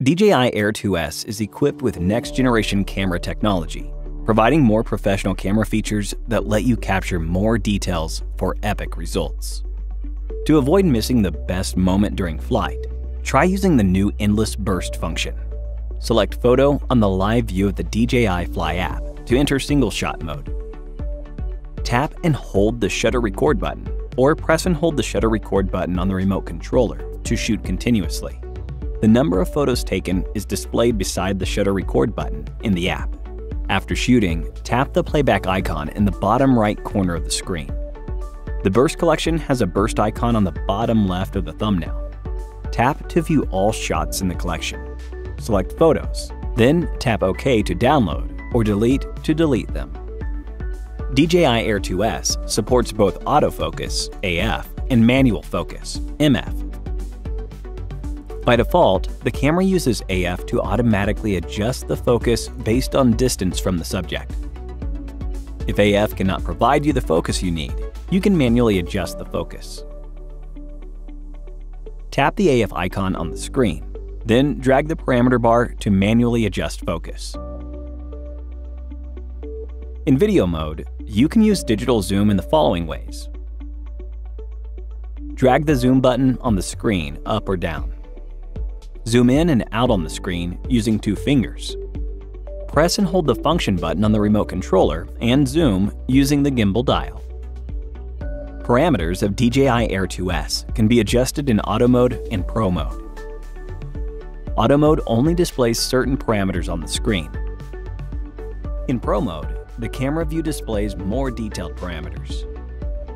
DJI Air 2S is equipped with next-generation camera technology, providing more professional camera features that let you capture more details for epic results. To avoid missing the best moment during flight, try using the new Endless Burst function. Select Photo on the live view of the DJI Fly app to enter single-shot mode. Tap and hold the shutter record button, or press and hold the shutter record button on the remote controller to shoot continuously. The number of photos taken is displayed beside the shutter record button in the app. After shooting, tap the playback icon in the bottom right corner of the screen. The burst collection has a burst icon on the bottom left of the thumbnail. Tap to view all shots in the collection. Select Photos, then tap OK to download or Delete to delete them. DJI Air 2S supports both autofocus (AF) and manual focus (MF). By default, the camera uses AF to automatically adjust the focus based on distance from the subject. If AF cannot provide you the focus you need, you can manually adjust the focus. Tap the AF icon on the screen, then drag the parameter bar to manually adjust focus. In video mode, you can use digital zoom in the following ways. Drag the zoom button on the screen up or down. Zoom in and out on the screen using 2 fingers. Press and hold the function button on the remote controller and zoom using the gimbal dial. Parameters of DJI Air 2S can be adjusted in Auto Mode and Pro Mode. Auto Mode only displays certain parameters on the screen. In Pro Mode, the camera view displays more detailed parameters.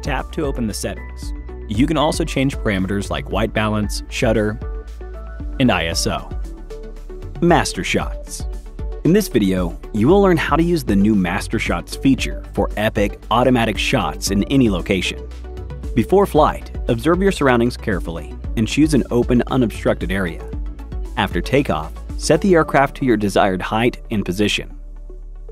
Tap to open the settings. You can also change parameters like white balance, shutter, and ISO. Master Shots. In this video, you will learn how to use the new Master Shots feature for epic, automatic shots in any location. Before flight, observe your surroundings carefully and choose an open, unobstructed area. After takeoff, set the aircraft to your desired height and position.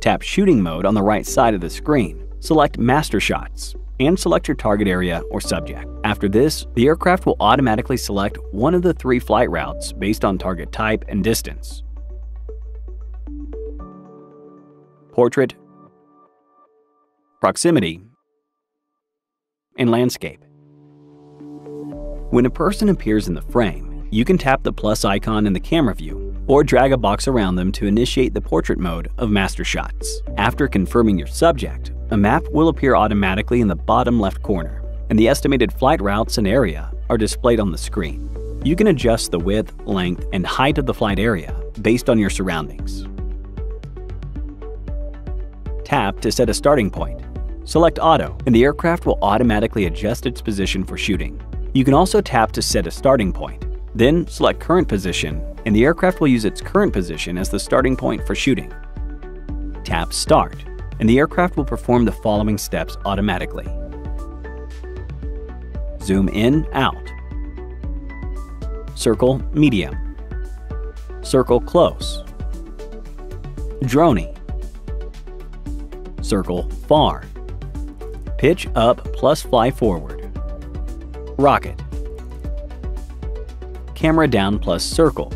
Tap Shooting Mode on the right side of the screen, select Master Shots, and select your target area or subject. After this, the aircraft will automatically select one of the 3 flight routes based on target type and distance: portrait, proximity, and landscape. When a person appears in the frame, you can tap the plus icon in the camera view or drag a box around them to initiate the portrait mode of Master Shots. After confirming your subject, a map will appear automatically in the bottom left corner, and the estimated flight routes and area are displayed on the screen. You can adjust the width, length, and height of the flight area based on your surroundings. Tap to set a starting point. Select Auto, and the aircraft will automatically adjust its position for shooting. You can also tap to set a starting point. Then select Current Position, and the aircraft will use its current position as the starting point for shooting. Tap Start, and the aircraft will perform the following steps automatically. Zoom in, out. Circle medium. Circle close. Droning. Circle far. Pitch up plus fly forward. Rocket. Camera down plus circle.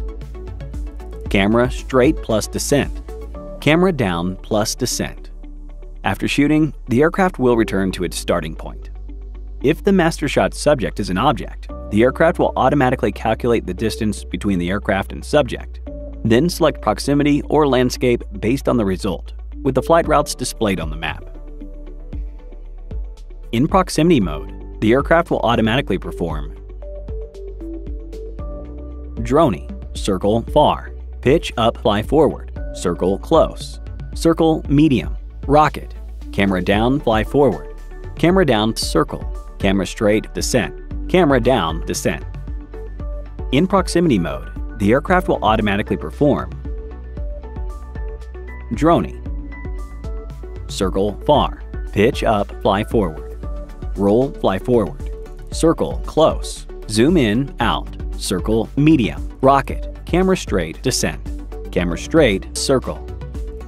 Camera straight plus descent. Camera down plus descent. After shooting, the aircraft will return to its starting point. If the Master Shot subject is an object, the aircraft will automatically calculate the distance between the aircraft and subject. Then select proximity or landscape based on the result, with the flight routes displayed on the map. In proximity mode, the aircraft will automatically perform droning, circle far, pitch up fly forward, circle close, circle medium, rocket, camera down fly forward, camera down circle, camera straight descent, camera down descent. In proximity mode, the aircraft will automatically perform droning, circle far, pitch up fly forward, roll fly forward, circle close, zoom in out, circle medium, rocket, camera straight descent, camera straight circle.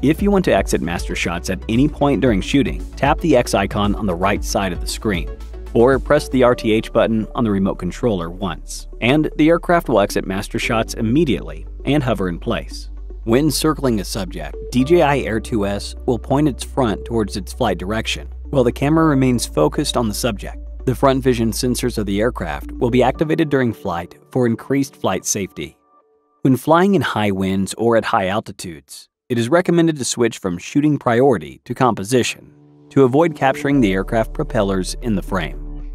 If you want to exit Master Shots at any point during shooting, tap the X icon on the right side of the screen, or press the RTH button on the remote controller once, and the aircraft will exit Master Shots immediately and hover in place. When circling a subject, DJI Air 2S will point its front towards its flight direction, while the camera remains focused on the subject. The front vision sensors of the aircraft will be activated during flight for increased flight safety. When flying in high winds or at high altitudes, it is recommended to switch from shooting priority to composition to avoid capturing the aircraft propellers in the frame.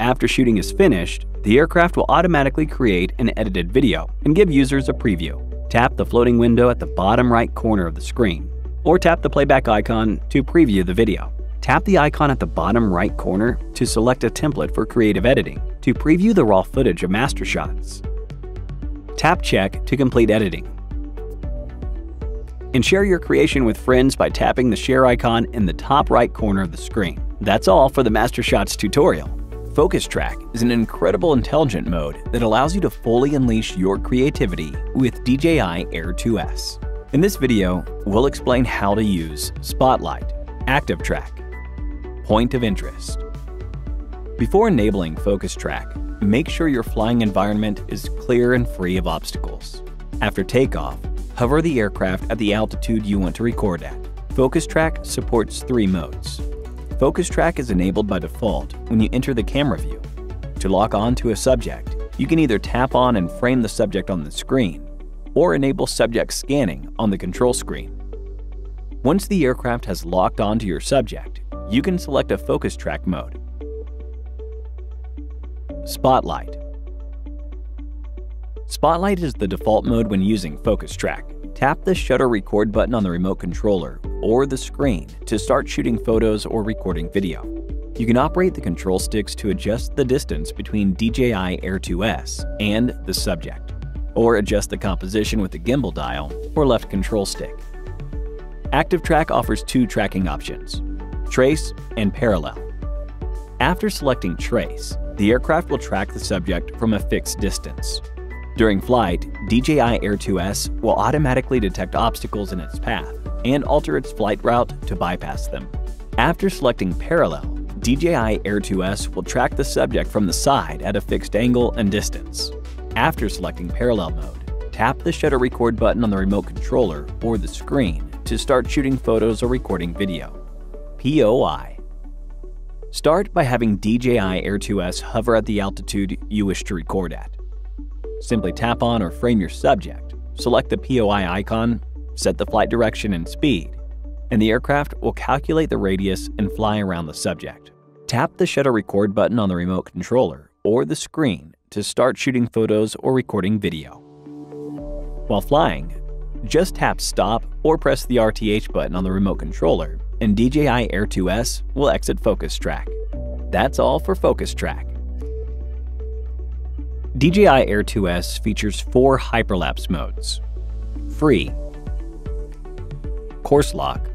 After shooting is finished, the aircraft will automatically create an edited video and give users a preview. Tap the floating window at the bottom right corner of the screen, or tap the playback icon to preview the video. Tap the icon at the bottom right corner to select a template for creative editing to preview the raw footage of master shots. Tap Check to complete editing. And share your creation with friends by tapping the share icon in the top right corner of the screen. That's all for the Master Shots tutorial. Focus Track is an incredible intelligent mode that allows you to fully unleash your creativity with DJI Air 2S. In this video, we'll explain how to use Spotlight, Active Track, Point of Interest. Before enabling Focus Track, make sure your flying environment is clear and free of obstacles. After takeoff, hover the aircraft at the altitude you want to record at. Focus Track supports 3 modes. Focus Track is enabled by default when you enter the camera view. To lock on to a subject, you can either tap on and frame the subject on the screen, or enable subject scanning on the control screen. Once the aircraft has locked onto your subject, you can select a Focus Track mode. Spotlight. Spotlight is the default mode when using Focus Track. Tap the shutter record button on the remote controller or the screen to start shooting photos or recording video. You can operate the control sticks to adjust the distance between DJI Air 2S and the subject, or adjust the composition with the gimbal dial or left control stick. Active Track offers 2 tracking options, Trace and Parallel. After selecting Trace, the aircraft will track the subject from a fixed distance. During flight, DJI Air 2S will automatically detect obstacles in its path and alter its flight route to bypass them. After selecting Parallel, DJI Air 2S will track the subject from the side at a fixed angle and distance. After selecting Parallel mode, tap the shutter record button on the remote controller or the screen to start shooting photos or recording video. POI. Start by having DJI Air 2S hover at the altitude you wish to record at. Simply tap on or frame your subject, select the POI icon, set the flight direction and speed, and the aircraft will calculate the radius and fly around the subject. Tap the shutter record button on the remote controller or the screen to start shooting photos or recording video. While flying, just tap Stop or press the RTH button on the remote controller, and DJI Air 2S will exit Focus Track. That's all for Focus Track. DJI Air 2S features 4 Hyperlapse modes: Free, Course Lock,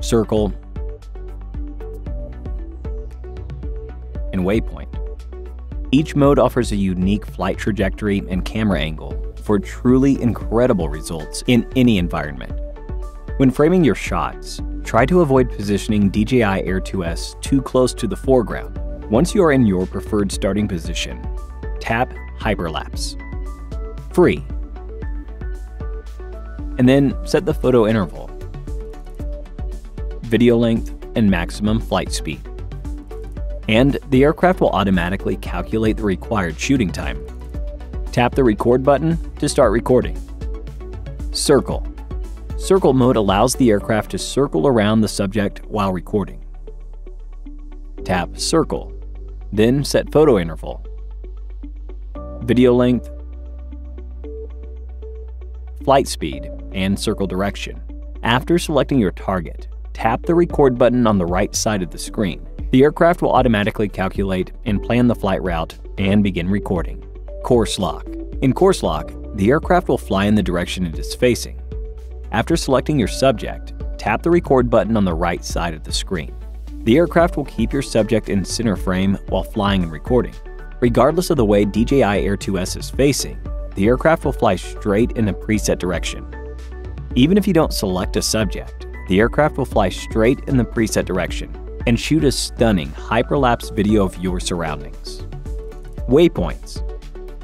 Circle, and Waypoint. Each mode offers a unique flight trajectory and camera angle for truly incredible results in any environment. When framing your shots, try to avoid positioning DJI Air 2S too close to the foreground. Once you are in your preferred starting position, tap Hyperlapse, Free, and then set the photo interval, video length, and maximum flight speed. And the aircraft will automatically calculate the required shooting time. Tap the record button to start recording. Circle. Circle mode allows the aircraft to circle around the subject while recording. Tap Circle, then set photo interval, video length, flight speed, and circle direction. After selecting your target, tap the record button on the right side of the screen. The aircraft will automatically calculate and plan the flight route and begin recording. Course Lock. In Course Lock, the aircraft will fly in the direction it is facing. After selecting your subject, tap the record button on the right side of the screen. The aircraft will keep your subject in center frame while flying and recording. Regardless of the way DJI Air 2S is facing, the aircraft will fly straight in a preset direction. Even if you don't select a subject, the aircraft will fly straight in the preset direction and shoot a stunning hyperlapse video of your surroundings. Waypoints.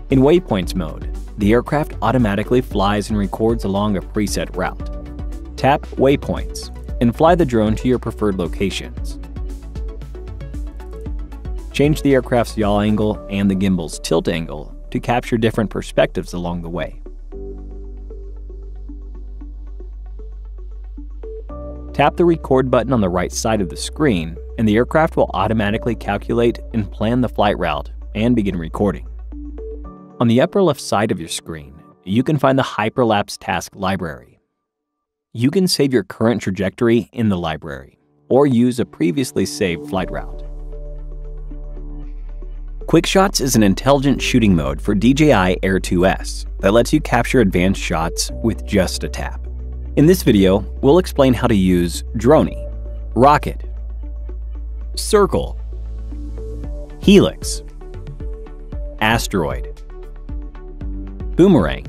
In waypoints mode, the aircraft automatically flies and records along a preset route. Tap Waypoints and fly the drone to your preferred locations. Change the aircraft's yaw angle and the gimbal's tilt angle to capture different perspectives along the way. Tap the record button on the right side of the screen, and the aircraft will automatically calculate and plan the flight route and begin recording. On the upper left side of your screen, you can find the Hyperlapse task library. You can save your current trajectory in the library, or use a previously saved flight route. Quick Shots is an intelligent shooting mode for DJI Air 2S that lets you capture advanced shots with just a tap. In this video, we'll explain how to use Droney, Rocket, Circle, Helix, Asteroid, Boomerang.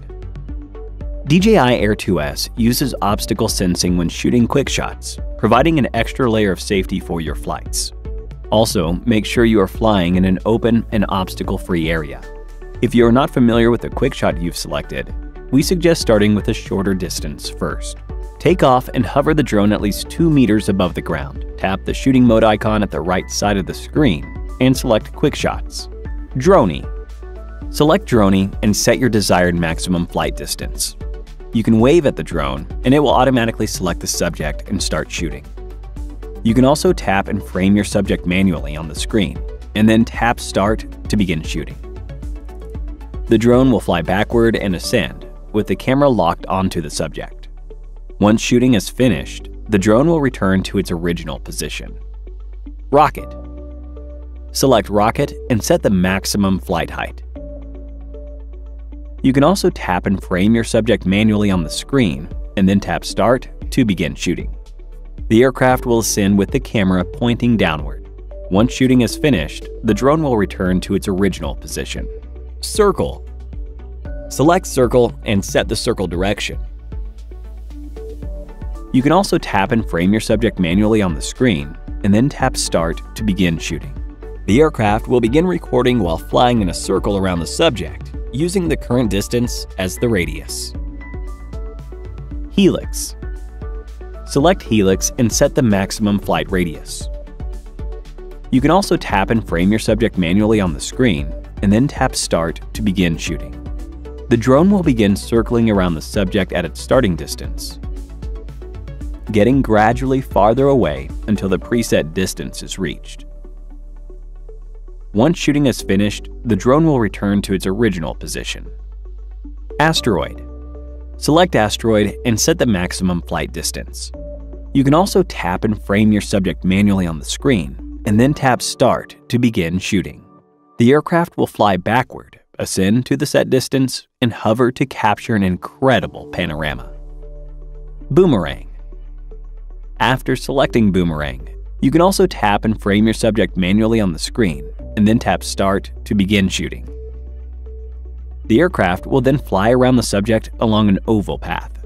DJI Air 2S uses obstacle sensing when shooting quick shots, providing an extra layer of safety for your flights. Also, make sure you are flying in an open and obstacle-free area. If you are not familiar with the quick shot you've selected, we suggest starting with a shorter distance first. Take off and hover the drone at least 2 meters above the ground. Tap the shooting mode icon at the right side of the screen and select Quick Shots. Droney. Select Droney and set your desired maximum flight distance. You can wave at the drone and it will automatically select the subject and start shooting. You can also tap and frame your subject manually on the screen, and then tap Start to begin shooting. The drone will fly backward and ascend, with the camera locked onto the subject. Once shooting is finished, the drone will return to its original position. Rocket. Select Rocket and set the maximum flight height. You can also tap and frame your subject manually on the screen, and then tap Start to begin shooting. The aircraft will ascend with the camera pointing downward. Once shooting is finished, the drone will return to its original position. Circle. Select Circle and set the circle direction. You can also tap and frame your subject manually on the screen, and then tap Start to begin shooting. The aircraft will begin recording while flying in a circle around the subject, using the current distance as the radius. Helix. Select Helix and set the maximum flight radius. You can also tap and frame your subject manually on the screen, and then tap Start to begin shooting. The drone will begin circling around the subject at its starting distance, getting gradually farther away until the preset distance is reached. Once shooting is finished, the drone will return to its original position. Asteroid. Select Asteroid and set the maximum flight distance. You can also tap and frame your subject manually on the screen, and then tap Start to begin shooting. The aircraft will fly backward, ascend to the set distance, and hover to capture an incredible panorama. Boomerang. After selecting Boomerang, you can also tap and frame your subject manually on the screen, and then tap Start to begin shooting. The aircraft will then fly around the subject along an oval path.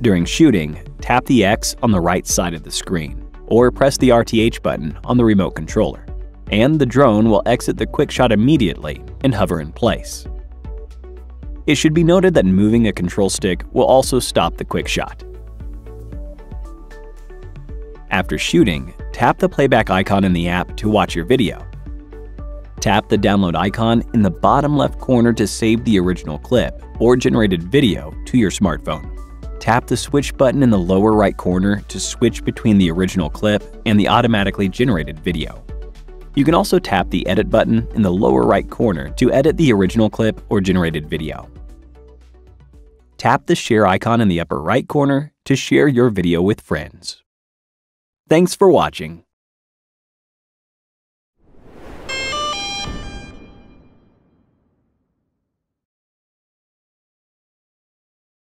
During shooting, tap the X on the right side of the screen, or press the RTH button on the remote controller, and the drone will exit the quick shot immediately and hover in place. It should be noted that moving a control stick will also stop the quick shot. After shooting, tap the playback icon in the app to watch your video. Tap the download icon in the bottom left corner to save the original clip or generated video to your smartphone. Tap the switch button in the lower right corner to switch between the original clip and the automatically generated video. You can also tap the edit button in the lower right corner to edit the original clip or generated video. Tap the share icon in the upper right corner to share your video with friends. Thanks for watching.